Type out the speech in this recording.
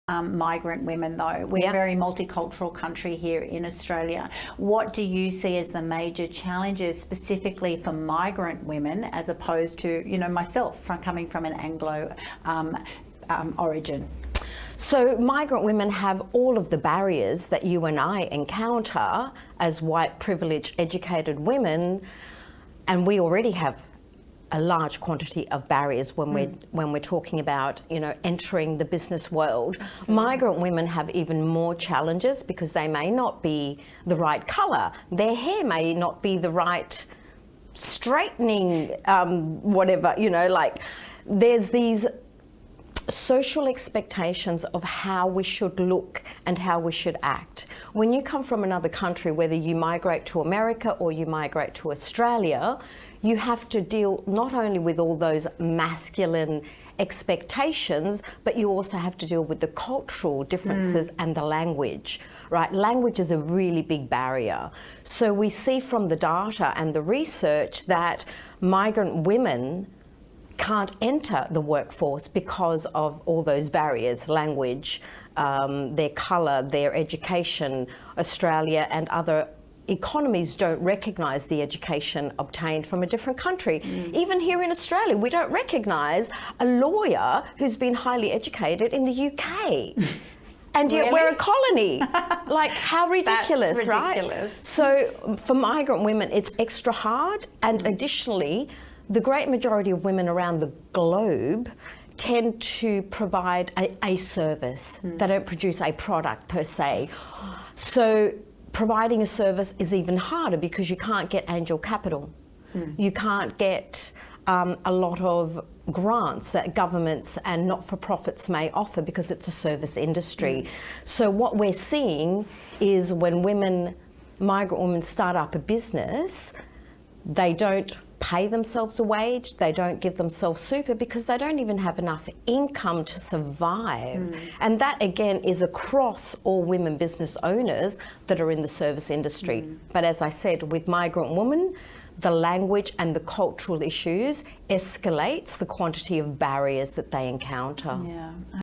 Migrant women, though. We're a very multicultural country here in Australia. What do you see as the major challenges specifically for migrant women, as opposed to, you know, myself coming from an Anglo origin? So migrant women have all of the barriers that you and I encounter as white, privileged, educated women, and we already have a large quantity of barriers when we're talking about, you know, entering the business world. Absolutely. Migrant women have even more challenges because they may not be the right colour, their hair may not be the right straightening, whatever, you know, like there's these social expectations of how we should look and how we should act. When you come from another country, whether you migrate to America or you migrate to Australia, you have to deal not only with all those masculine expectations, but you also have to deal with the cultural differences and the language, right? Language is a really big barrier. So we see from the data and the research that migrant women can't enter the workforce because of all those barriers: language, their colour, their education. Australia and other economies don't recognise the education obtained from a different country. Even here in Australia, we don't recognise a lawyer who's been highly educated in the UK. And yet we're a colony. Like, how ridiculous, right? So for migrant women, it's extra hard. And additionally, the great majority of women around the globe tend to provide a service. They don't produce a product per se. So providing a service is even harder because you can't get angel capital. You can't get a lot of grants that governments and not-for-profits may offer because it's a service industry. So what we're seeing is when migrant women start up a business, they don't pay themselves a wage, they don't give themselves super because they don't even have enough income to survive. And that again is across all women business owners that are in the service industry. But as I said, with migrant women, the language and the cultural issues escalates the quantity of barriers that they encounter.